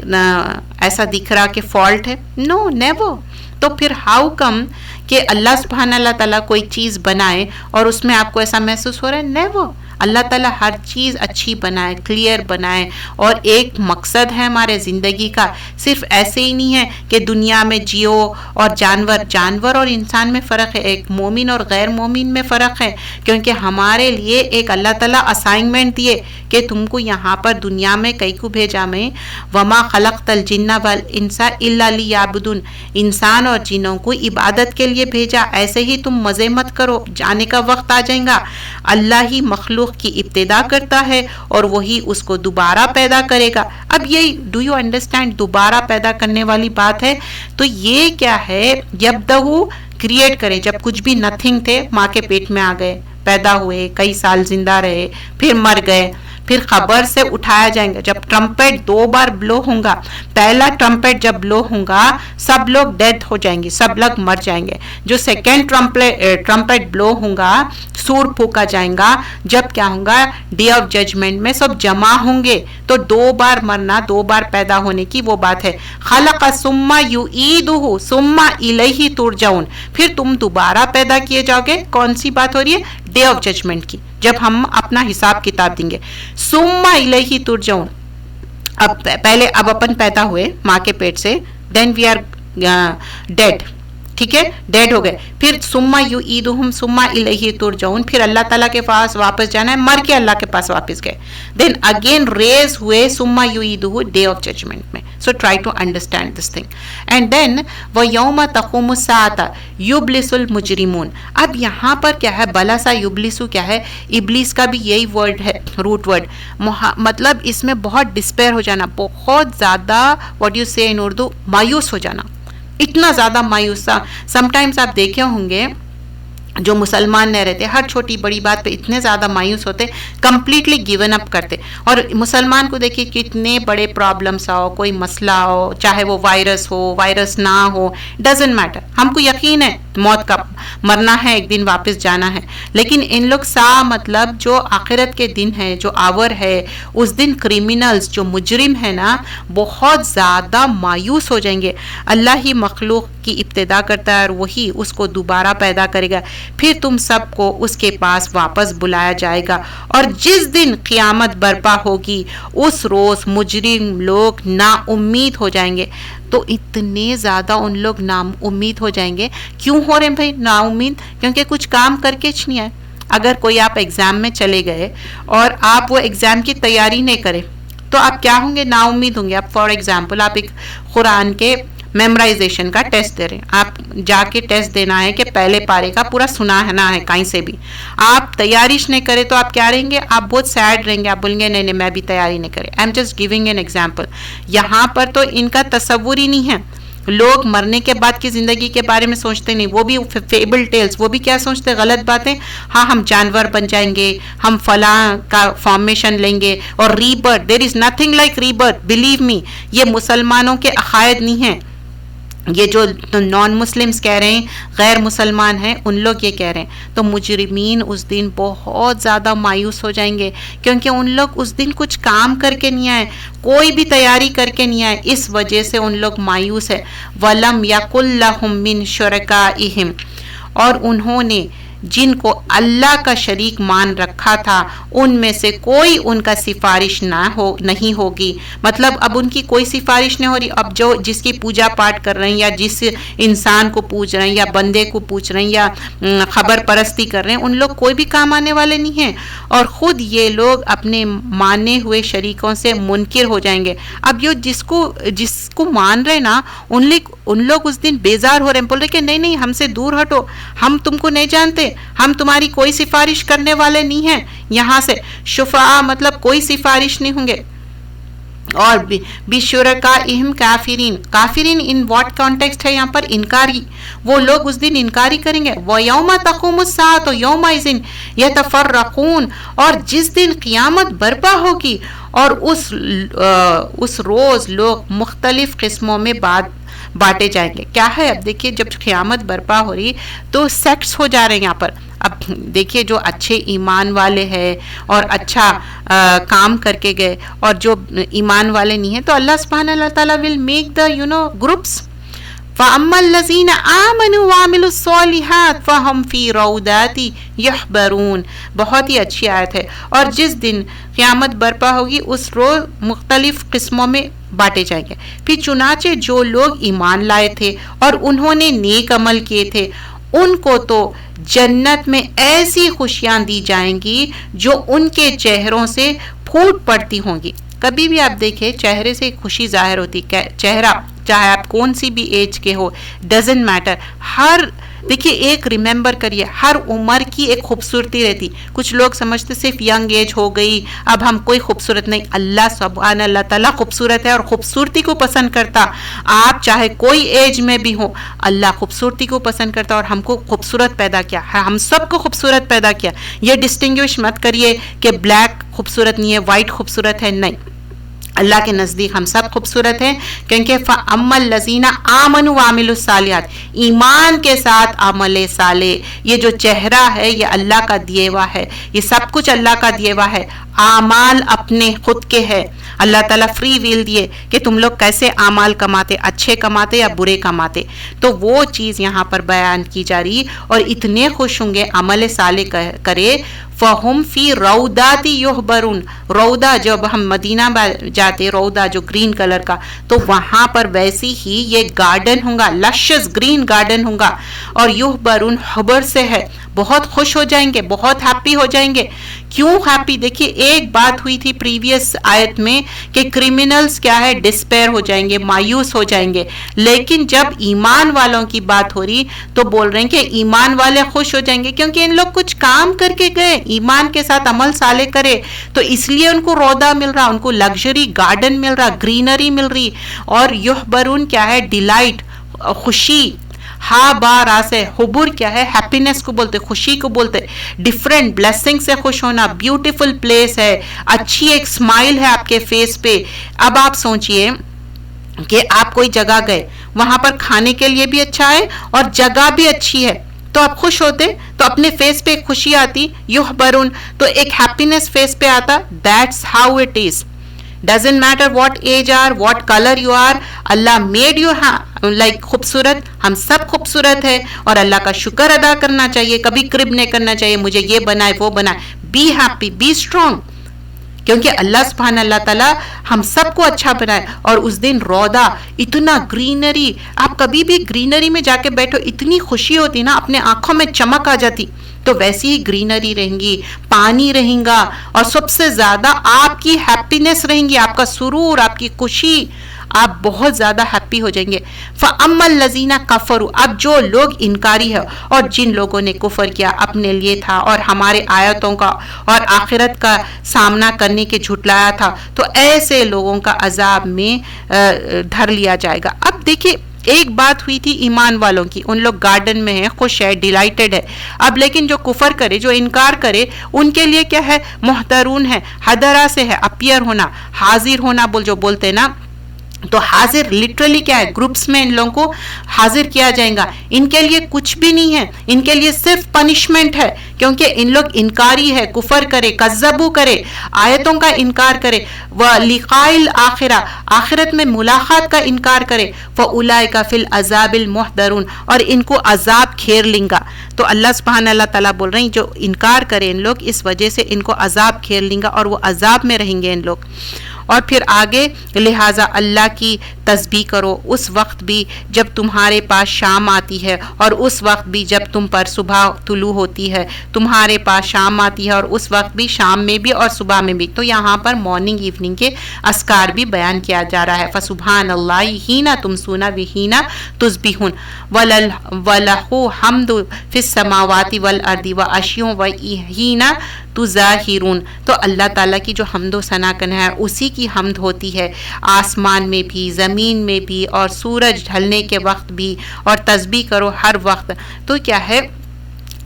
ایسا دکھ رہا کہ فالٹ ہے؟ نو، نیور۔ تو پھر ہاؤ کم کہ اللہ سبحانہ اللہ تعالیٰ کوئی چیز بنائے اور اس میں آپ کو ایسا محسوس ہو رہا ہے؟ نیور۔ اللہ تعالیٰ ہر چیز اچھی بنائے، کلیئر بنائے، اور ایک مقصد ہے ہمارے زندگی کا۔ صرف ایسے ہی نہیں ہے کہ دنیا میں جیو اور جانور اور انسان میں فرق ہے، ایک مومن اور غیر مومن میں فرق ہے، کیونکہ ہمارے لیے ایک اللہ تعالیٰ اسائنمنٹ دیے کہ تم کو یہاں پر دنیا میں کئی کو بھیجا میں، وما خلقت الجن والانس الا لیعبدون، انسان اور جنوں کو عبادت کے لیے بھیجا، ایسے ہی تم مزے مت کرو، جانے کا وقت آ جائے گا۔ اللہ ہی مخلوق کی ابتدا کرتا ہے اور وہی اس کو دوبارہ پیدا کرے گا۔ اب یہ ڈو یو انڈرسٹینڈ دوبارہ پیدا کرنے والی بات ہے؟ تو یہ کیا ہے؟ یبدہو، کریٹ کرے، جب کچھ بھی نتھنگ تھے، ماں کے پیٹ میں آ گئے، پیدا ہوئے، کئی سال زندہ رہے، پھر مر گئے، پھر قبر سے اٹھایا جائیں گے. جب ٹرمپٹ 2 بار بلو ہوگا, پہلا ٹرمپٹ جب بلو ہوگا سب لوگ ڈیتھ ہو جائیں گے, سب لوگ مر جائیں گے. جو سیکنڈ ٹرمپٹ بلو ہوگا, سور پھونکا جائیں گا, جب کیا ہوگا, ڈے آف ججمنٹ میں سب جمع ہوں گے. تو 2 بار مرنا, 2 بار پیدا ہونے کی وہ بات ہے. خلق ثم یعیدہ ثم الیہ ترجعون, پھر تم دوبارہ پیدا کیے جاؤ گے. کون سی بات ہو رہی ہے؟ ڈے آف ججمنٹ کی, جب ہم اپنا حساب کتاب دیں گے. ثم الیہ ترجعون, اب اپن پیدا ہوئے ماں کے پیٹ سے, دین وی آر ڈیڈ, ٹھیک ہے, ڈیڈ ہو گئے. پھر ثم یعیدہم ثم الیہ ترجعون, پھر اللہ تعالیٰ کے پاس واپس جانا ہے, مر کے اللہ کے پاس واپس گئے. دین اگین ریز ہوئے ثم یعیدہ ڈے آف ججمنٹ میں. So try to understand this thing. And then وَيَوْمَ تَقُومُ السَّاعَةُ يُبْلِسُ الْمُجْرِمُونَ. اب یہاں پر کیا ہے, بلا سا یبلسو کیا ہے, ابلیس کا بھی یہی ورڈ ہے, روٹ ورڈ. مطلب اس میں بہت ڈسپیئر ہو جانا, بہت زیادہ واٹ یو سے ان اردو, مایوس ہو جانا, اتنا زیادہ مایوس تھا. سم ٹائمز آپ دیکھے ہوں گے جو مسلمان نہیں رہتے, ہر چھوٹی بڑی بات پہ اتنے زیادہ مایوس ہوتے, کمپلیٹلی گیون اپ کرتے. اور مسلمان کو دیکھیے کتنے بڑے پرابلمس آؤ, کوئی مسئلہ ہو, چاہے وہ وائرس ہو, وائرس نہ ہو, ڈزنٹ میٹر, ہم کو یقین ہے موت کا, مرنا ہے ایک دن, واپس جانا ہے. لیکن ان لوگ مطلب جو آخرت کے دن ہے, جو آور ہے, اس دن کریمنلز جو مجرم ہے نا, بہت زیادہ مایوس ہو جائیں گے. اللہ ہی مخلوق کی ابتدا کرتا ہے اور وہی اس کو دوبارہ پیدا کرے گا. پھر تم سب کو اس کے پاس واپس بلایا جائے گا. اور جس دن قیامت برپا ہوگی اس روز مجرم لوگ نا امید ہو جائیں گے. تو اتنے زیادہ ان لوگ نا امید ہو جائیں گے. کیوں ہو رہے ہیں بھائی نا امید؟ کیونکہ کچھ کام کر کے نہیں آئے. اگر کوئی آپ ایگزام میں چلے گئے اور آپ وہ ایگزام کی تیاری نہیں کرے تو آپ کیا ہوں گے؟ نا امید ہوں گے. آپ فار ایگزامپل آپ ایک قرآن کے میمورائزیشن کا ٹیسٹ دے رہے ہیں, آپ جا کے ٹیسٹ دینا ہے کہ پہلے پارے کا پورا سنا ہے کہیں سے بھی, آپ تیاریش نہیں کرے تو آپ کیا رہیں گے؟ آپ بہت سیڈ رہیں گے, آپ بولیں گے نہیں نہیں میں بھی تیاری نہیں کرے. I am just giving an example. یہاں پر تو ان کا تصور ہی نہیں ہے. لوگ مرنے کے بعد کی زندگی کے بارے میں سوچتے نہیں, وہ بھی فیبل ٹیلز, وہ بھی کیا سوچتے؟ غلط باتیں. ہاں ہم جانور بن جائیں گے, ہم فلاں کا فارمیشن لیں گے, اور rebirth, there is nothing like rebirth, believe me. یہ مسلمانوں کے عقائد نہیں ہیں. یہ جو نان مسلمز کہہ رہے ہیں, غیر مسلمان ہیں, ان لوگ یہ کہہ رہے ہیں. تو مجرمین اس دن بہت زیادہ مایوس ہو جائیں گے, کیونکہ ان لوگ اس دن کچھ کام کر کے نہیں آئے, کوئی بھی تیاری کر کے نہیں آئے, اس وجہ سے ان لوگ مایوس ہے. وَلَمْ يَكُنْ لَهُم مِّن شُرَكَائِهِمْ, اور انہوں نے جن کو اللہ کا شریک مان رکھا تھا ان میں سے کوئی ان کا سفارش نہیں ہوگی. مطلب اب ان کی کوئی سفارش نہیں ہو رہی. اب جو جس کی پوجا پاٹ کر رہے ہیں, یا جس انسان کو پوج رہے ہیں, یا بندے کو پوچھ رہے ہیں, یا خبر پرستی کر رہے ہیں, ان لوگ کوئی بھی کام آنے والے نہیں ہیں. اور خود یہ لوگ اپنے مانے ہوئے شریکوں سے منکر ہو جائیں گے. اب یہ جس کو مان رہے نا, ان لوگ اس دن بیزار ہو رہے ہیں, بول رہے کہ نہیں نہیں ہم سے دور ہٹو, ہم تم کو نہیں جانتے, ہم تمہاری کوئی سفارش کرنے والے نہیں ہیں. یہاں سے شفعاء مطلب کوئی سفارش نہیں ہوں گے. اور بشرکائہم کافرین, کافرین ان واٹ کانٹیکسٹ ہے یہاں پر؟ انکاری. وہ لوگ اس دن انکاری کریں گے. وَيَوْمَ تَقُومُ السَّاعَةُ يَوْمَئِذٍ يَتَفَرَّقُونَ, اور جس دن قیامت برپا ہوگی اور اس روز لوگ مختلف قسموں میں بانٹے جائیں گے. کیا ہے؟ اب دیکھیے جب قیامت برپا ہو رہی تو سیکٹس ہو جا رہے ہیں یہاں پر. اب دیکھیے جو اچھے ایمان والے ہیں اور اچھا کام کر کے گئے, اور جو ایمان والے نہیں ہیں, تو اللہ سبحانہ اللہ تعالیٰ will make the groups. فَأَمَّا الَّذِينَ آمَنُوا وَعَمِلُوا الصَّالِحَاتِ فَهُمْ فِي رَوْضَاتِ يَحْبَرُونَ. بہت ہی اچھی آیت ہے. اور جس دن قیامت برپا ہوگی اس روز مختلف قسموں میں بانٹے جائیں گے. پھر چنانچہ جو لوگ ایمان لائے تھے اور انہوں نے نیک عمل کیے تھے, ان کو تو جنت میں ایسی خوشیاں دی جائیں گی جو ان کے چہروں سے پھوٹ پڑتی ہوں گی. کبھی بھی آپ دیکھیں چہرے سے خوشی ظاہر ہوتی, چہرہ چاہے آپ کون سی بھی ایج کے ہو, ڈزنٹ میٹر, ہر دیکھیے ایک ریممبر کریے، ہر عمر کی ایک خوبصورتی رہتی. کچھ لوگ سمجھتے صرف ینگ ایج ہو گئی اب ہم کوئی خوبصورت نہیں. اللہ سبحان اللہ تعالیٰ خوبصورت ہے اور خوبصورتی کو پسند کرتا. آپ چاہے کوئی ایج میں بھی ہو، اللہ خوبصورتی کو پسند کرتا اور ہم کو خوبصورت پیدا کیا، ہم سب کو خوبصورت پیدا کیا. یہ ڈسٹنگوش مت کریے کہ بلیک خوبصورت نہیں ہے، وائٹ خوبصورت ہے، نہیں. اللہ کے نزدیک ہم سب خوبصورت ہیں، کیونکہ فَأَمَّا الَّذِينَ آمَنُوا وَعَمِلُوا الصَّالِحَاتِ، ایمان کے ساتھ عمل صالح. یہ جو چہرہ ہے یہ اللہ کا دیے ہوا ہے، یہ سب کچھ اللہ کا دیے ہوا ہے. اعمال اپنے خود کے ہے، اللہ تعالیٰ فری ویل دیے کہ تم لوگ کیسے اعمال کماتے، اچھے کماتے یا برے کماتے. تو وہ چیز یہاں پر بیان کی جا رہی. اور اتنے خوش ہوں گے عمل صالح کرے. فَهُمْ فِي رَوْدَاتِ يُحْبَرُونَ، رودا جب ہم مدینہ جاتے، رودا جو گرین کلر کا، تو وہاں پر ویسی ہی یہ گارڈن ہوں گا، لشس گرین گارڈن ہوں گا. اور یحبرون حبر سے ہے، بہت خوش ہو جائیں گے، بہت ہیپی ہو جائیں گے. کیوں ہیپی؟ دیکھیے ایک بات ہوئی تھی پریویس آیت میں کہ کرمنلز کیا ہے، ڈسپیر ہو جائیں گے، مایوس ہو جائیں گے. لیکن جب ایمان والوں کی بات ہو رہی تو بول رہے ہیں کہ ایمان والے خوش ہو جائیں گے، کیونکہ ان لوگ کچھ کام کر کے گئے، ایمان کے ساتھ عمل صالح کرے، تو اس لیے ان کو رودا مل رہا، ان کو لگژری گارڈن مل رہا، گرینری مل رہی. اور یحبرون کیا ہے، ڈیلائٹ، خوشی. ہا با سے حبور کیا ہے، ہیپینس کو بولتے، خوشی کو بولتے. ڈیفرنٹ بلیسنگ سے خوش ہونا، بیوٹیفل پلیس ہے، اچھی ایک اسمائل ہے آپ کے فیس پہ. اب آپ سوچئے کہ آپ کوئی جگہ گئے، وہاں پر کھانے کے لیے بھی اچھا ہے اور جگہ بھی اچھی ہے، تو آپ خوش ہوتے، تو اپنے فیس پہ ایک خوشی آتی. یحبرون، تو ایک ہیپینس فیس پہ آتا. That's how it is. Doesn't matter what age are, what color you are, Allah made you like خوبصورت. ہم سب خوبصورت ہے اور اللہ کا شکر ادا کرنا چاہیے. کبھی کرب نہیں کرنا چاہیے مجھے یہ بنائے وہ بنائے. بی ہیپی، بی اسٹرانگ، کیونکہ اللہ سبحان اللہ تعالیٰ ہم سب کو اچھا بنائے. اور اس دن رودا، اتنا گرینری، آپ کبھی بھی گرینری میں جا کے بیٹھو اتنی خوشی ہوتی نا، اپنے آنکھوں میں چمک آ جاتی. تو ویسی ہی گرینری رہیں گی، پانی رہیں گا، اور سب سے زیادہ آپ کی ہیپینس رہیں گی، آپ کا سرور، آپ کی خوشی، آپ بہت زیادہ ہیپی ہو جائیں گے. فَأَمَّا الَّذِينَ كَفَرُوا، اب جو لوگ انکاری ہے اور جن لوگوں نے کفر کیا، اپنے لیے تھا اور ہمارے آیتوں کا اور آخرت کا سامنا کرنے کے جھٹلایا تھا، تو ایسے لوگوں کا عذاب میں دھر لیا جائے گا. اب دیکھیے ایک بات ہوئی تھی ایمان والوں کی، ان لوگ گارڈن میں ہیں، خوش ہے، ڈیلائٹڈ ہے. اب لیکن جو کفر کرے، جو انکار کرے، ان کے لیے کیا ہے، محترون ہے. حضرہ سے ہے اپیئر ہونا، حاضر ہونا جو بولتے ہیں نا، تو حاضر لٹرلی کیا ہے، گروپس میں ان لوگوں کو حاضر کیا جائے گا. ان کے لیے کچھ بھی نہیں ہے، ان کے لیے صرف پنشمنٹ ہے، کیونکہ ان لوگ انکاری ہے، کفر کرے، کذبو کرے، آیتوں کا انکار کرے، وَلِقَاءِ الْآخِرَةِ، آخرت میں ملاقات کا انکار کرے. فَأُولَئِكَ فِي الْعَذَابِ الْمُحْضَرُونَ، اور ان کو عذاب گھیر لیں گا. تو اللہ سبحانہ اللہ تعالیٰ بول رہے ہیں جو انکار کرے ان لوگ، اس وجہ سے ان کو عذاب گھیر لیں گا اور وہ عذاب میں رہیں گے ان لوگ. اور پھر آگے، لہٰذا اللہ کی تسبیح کرو اس وقت بھی جب تمہارے پاس شام آتی ہے، اور اس وقت بھی جب تم پر صبح طلوع ہوتی ہے. تمہارے پاس شام آتی ہے اور اس وقت بھی، شام میں بھی اور صبح میں بھی. تو یہاں پر مارننگ ایوننگ کے اذکار بھی بیان کیا جا رہا ہے. فسبحان اللہ حین تمسون وحین تصبحون وَلَهُ حَمْدُ فِي السَّمَاوَاتِ وَالْأَرْضِ وَعَشِيًّا وَحِینَ تُظَاہِرُونَ. تو اللہ تعالیٰ کی جو حمد و ثنا کرنا ہے اسی کی حمد ہوتی ہے، آسمان میں بھی، زمین میں بھی، اور سورج ڈھلنے کے وقت بھی. اور تسبیح کرو ہر وقت. تو کیا ہے،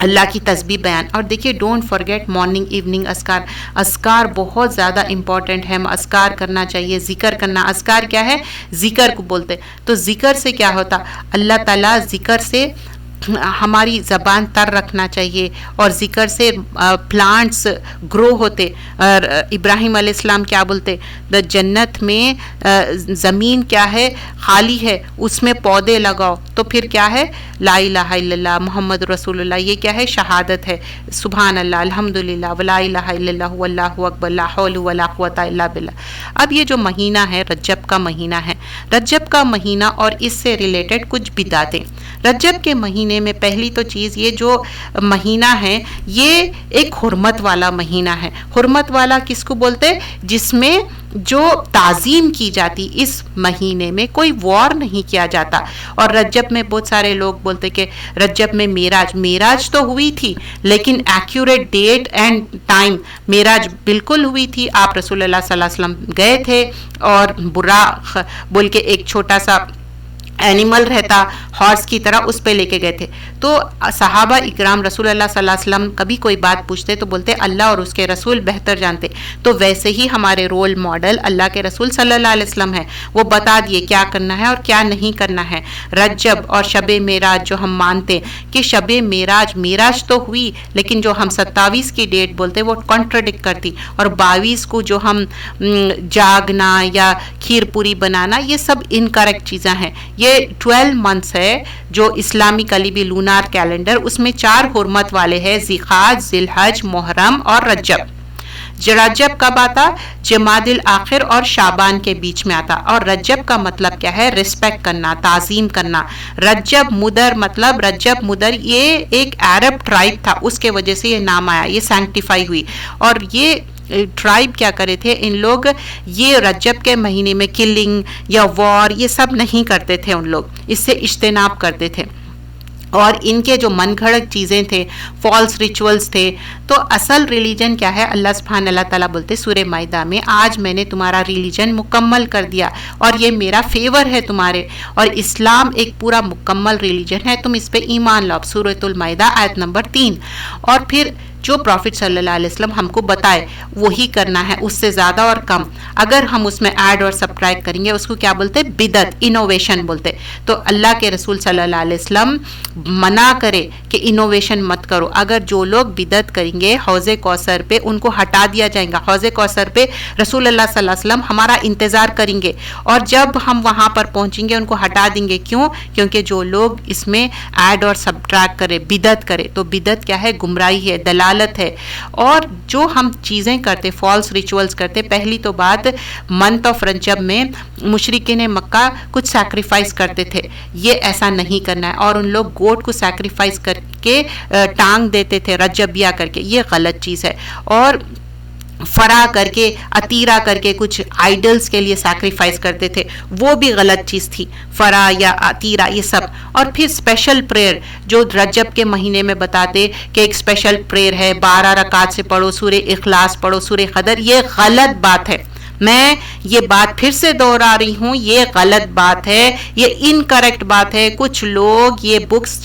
اللہ کی تسبیح بیان. اور دیکھیے ڈونٹ فرگیٹ مارننگ ایوننگ اذکار. اذکار بہت زیادہ امپورٹنٹ ہے، اذکار کرنا چاہیے، ذکر کرنا. اذکار کیا ہے، ذکر کو بولتے. تو ذکر سے کیا ہوتا، اللہ تعالیٰ ذکر سے ہماری زبان تر رکھنا چاہیے، اور ذکر سے پلانٹس گرو ہوتے. اور ابراہیم علیہ السلام کیا بولتے، جنت میں زمین کیا ہے، خالی ہے، اس میں پودے لگاؤ. تو پھر کیا ہے، لا الہ الا اللہ محمد رسول اللہ، یہ کیا ہے، شہادت ہے. سبحان اللہ، الحمدللہ، ولا الہ الا اللہ، واللہ اکبر، لا حول ولا قوت الا باللہ. اب یہ جو مہینہ ہے رجب کا مہینہ ہے، رجب کا مہینہ اور اس سے ریلیٹڈ کچھ بدعتیں. رجب کے مہینے میں پہلی تو چیز یہ جو مہینہ ہے یہ ایک حرمت والا مہینہ ہے. حرمت والا کس کو بولتے؟ جس میں جو تعظیم کی جاتی. اس مہینے میں کوئی وار نہیں کیا جاتا. اور رجب میں بہت سارے لوگ بولتے کہ رجب میں معراج تو ہوئی تھی لیکن ایکوریٹ ڈیٹ اینڈ ٹائم معراج بالکل ہوئی تھی. آپ رسول اللہ صلی اللہ علیہ وسلم گئے تھے اور براق بول کے ایک چھوٹا سا اینیمل رہتا ہارس کی طرح, اس پہ لے کے گئے تھے. تو صحابہ اکرام رسول اللہ صلی اللہ علیہ وسلم کبھی کوئی بات پوچھتے تو بولتے اللہ اور اس کے رسول بہتر جانتے. تو ویسے ہی ہمارے رول ماڈل اللہ کے رسول صلی اللہ علیہ وسلم ہے, وہ بتا دیے کیا کرنا ہے اور کیا نہیں کرنا ہے. رجب اور شب معراج جو ہم مانتے کہ شب معراج تو ہوئی لیکن جو ہم 27 کی ڈیٹ بولتے وہ کانٹرڈکٹ کرتی, اور 22 کو جو ہم جاگنا یا کھیر پوری بنانا یہ سب انکریکٹ چیزیں ہیں. یہ 12 منتھس ہے جو اسلامی کلیبی لونار کیلنڈر, اس میں 4 حرمت والے ہیں, ذیقعدہ, ذی الحج, محرم اور رجب. رجب کب آتا؟ جمادی الاخر اور شعبان کے بیچ میں آتا. اور رجب کا مطلب کیا ہے؟ ریسپیکٹ کرنا, تعظیم کرنا. رجب مدر یہ ایک عرب ٹرائب تھا, اس کے وجہ سے یہ نام آیا, یہ سینکٹیفائی ہوئی. اور یہ ٹرائب کیا کرے تھے ان لوگ, یہ رجب کے مہینے میں کلنگ یا وار یہ سب نہیں کرتے تھے, ان لوگ اس سے اجتناب کرتے تھے. اور ان کے جو من گھڑت چیزیں تھے, فالس ریچولز تھے. تو اصل ریلیجن کیا ہے؟ اللہ تعالیٰ بولتے سورہ مائدہ میں, آج میں نے تمہارا ریلیجن مکمل کر دیا اور یہ میرا فیور ہے تمہارے, اور اسلام ایک پورا مکمل ریلیجن ہے, تم اس پہ ایمان لاؤ. سورۃ المائدہ آیت نمبر 3. اور پھر جو پروفٹ صلی اللہ علیہ وسلم ہم کو بتائے وہی کرنا ہے, اس سے زیادہ اور کم. اگر ہم اس میں ایڈ اور سبٹریکٹ کریں گے اس کو کیا بولتے؟ بدعت, انوویشن بولتے. تو اللہ کے رسول صلی اللہ علیہ وسلم منع کرے کہ انوویشن مت کرو. اگر جو لوگ بدعت کریں گے حوض کوثر پہ ان کو ہٹا دیا جائے گا. حوض کوثر پہ رسول اللہ صلی اللہ علیہ وسلم ہمارا انتظار کریں گے, اور جب ہم وہاں پر پہنچیں گے ان کو ہٹا دیں گے. کیوں؟ کیونکہ جو لوگ اس میں ایڈ اور سبٹریکٹ کرے, بدعت کرے, تو بدعت کیا ہے؟ گمراہی ہے, دلالت ہے. اور جو ہم چیزیں کرتے, فالس ریچولز کرتے, پہلی تو بات منتھ آف رجب میں مشرکین مکہ کچھ سیکریفائس کرتے تھے, یہ ایسا نہیں کرنا ہے. اور ان لوگ گوٹ کو سیکریفائس کر کے ٹانگ دیتے تھے رجبیہ کر کے, یہ غلط چیز ہے. اور فرا کر کے, عطیرہ کر کے کچھ آئیڈلز کے لیے سیکریفائس کرتے تھے, وہ بھی غلط چیز تھی, فرا یا عطیرہ یہ سب. اور پھر اسپیشل پریئر جو رجب کے مہینے میں بتاتے کہ ایک اسپیشل پریئر ہے, 12 رکعت سے پڑھو, سورہ اخلاص پڑھو, سورہ قدر, یہ غلط بات ہے. میں یہ بات پھر سے دوہرا رہی ہوں, یہ غلط بات ہے, یہ انکریکٹ بات ہے. کچھ لوگ یہ بکس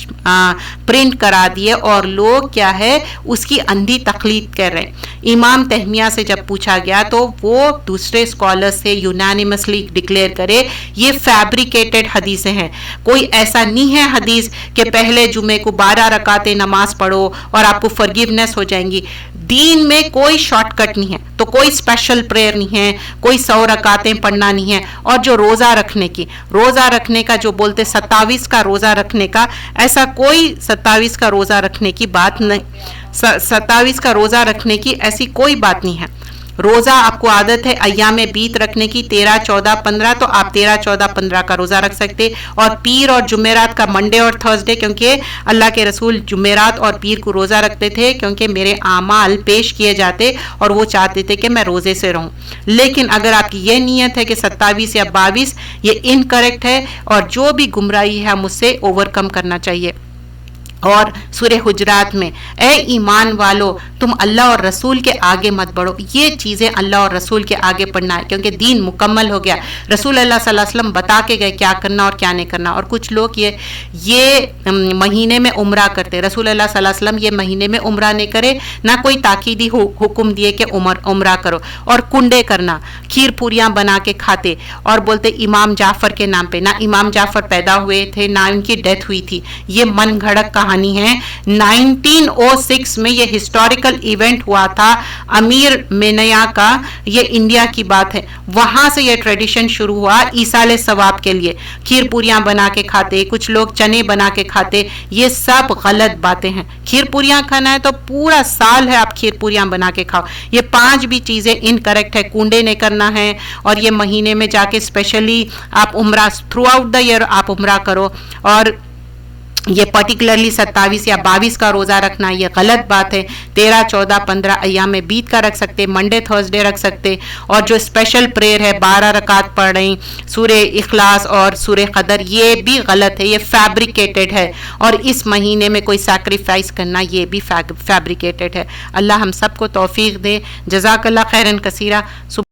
پرنٹ کرا دیے اور لوگ کیا ہے اس کی اندھی تقلید کر رہے ہیں. امام تیمیہ سے جب پوچھا گیا تو وہ دوسرے اسکالر سے یونانیمسلی ڈکلیئر کرے یہ فیبریکیٹڈ حدیثیں ہیں, کوئی ایسا نہیں ہے حدیث کہ پہلے جمعے کو 12 رکعتیں نماز پڑھو اور آپ کو فرگیونیس ہو جائیں گی. دین میں کوئی شارٹ کٹ نہیں ہے, تو کوئی اسپیشل پریئر نہیں ہے, کوئی 100 رکعتیں پڑھنا نہیں ہے. اور جو روزہ رکھنے کا جو بولتے 27 کا روزہ رکھنے کا, ایسا کوئی 27 کا روزہ رکھنے کی بات نہیں, 27 کا روزہ رکھنے کی ایسی کوئی بات نہیں ہے. روزہ آپ کو عادت ہے ایام بیت رکھنے کی 13, 14, 15, تو آپ 13, 14, 15 کا روزہ رکھ سکتے. اور پیر اور جمعرات کا, منڈے اور تھرسڈے, کیونکہ اللہ کے رسول جمعرات اور پیر کو روزہ رکھتے تھے کیونکہ میرے اعمال پیش کیے جاتے اور وہ چاہتے تھے کہ میں روزے سے رہوں. لیکن اگر آپ کی یہ نیت ہے کہ 27 یا 22, یہ انکریکٹ ہے, اور جو بھی گمراہی ہے ہم اس سے اوور کم کرنا چاہیے. اور سورہ حجرات میں اے ایمان والو تم اللہ اور رسول کے آگے مت بڑھو, یہ چیزیں اللہ اور رسول کے آگے پڑھنا ہے کیونکہ دین مکمل ہو گیا. رسول اللہ صلی اللہ علیہ وسلم بتا کے گئے کیا کرنا اور کیا نہیں کرنا. اور کچھ لوگ یہ مہینے میں عمرہ کرتے, رسول اللہ صلی اللہ علیہ وسلم یہ مہینے میں عمرہ نہیں کرے, نہ کوئی تاکیدی حکم دیے کہ عمرہ کرو. اور کنڈے کرنا, کھیر پوریاں بنا کے کھاتے اور بولتے امام جعفر کے نام پہ, نہ امام جعفر پیدا ہوئے تھے نہ ان کی ڈیتھ ہوئی تھی, یہ من گھڑت کہانی ہے. 1906 میں یہ ہسٹوریکل ایونٹ ہوا تھا امیر مینیا کا, یہ انڈیا کی بات ہے, وہاں سے یہ ٹریڈیشن شروع ہوا ایصال ثواب کے لیے. کھیر پوریاں بنا کے کھاتے, کچھ لوگ چنے بنا کے کھاتے, یہ سب غلط باتیں ہیں. کھیر پوریاں کھانا ہے تو پورا سال ہے آپ کھیر پوریاں بنا کے کھاؤ. یہ 5 بھی چیزیں انکریکٹ ہے. کنڈے نہیں کرنا ہے, اور یہ مہینے میں جا کے اسپیشلی آپ عمرہ تھرو آؤٹ دا ایئر آپ عمرہ کرو. اور یہ پرٹیکولرلی 27 یا 22 کا روزہ رکھنا یہ غلط بات ہے. 13 14 15 ایام بیت کا رکھ سکتے, منڈے تھرسڈے رکھ سکتے. اور جو اسپیشل پریئر ہے 12 رکعت پڑھ رہی سورہ اخلاص اور سورہ قدر, یہ بھی غلط ہے, یہ فیبریکیٹڈ ہے. اور اس مہینے میں کوئی سیکریفائس کرنا یہ بھی فیبریکیٹڈ ہے. اللہ ہم سب کو توفیق دے. جزاک اللہ خیرن کثیرہ.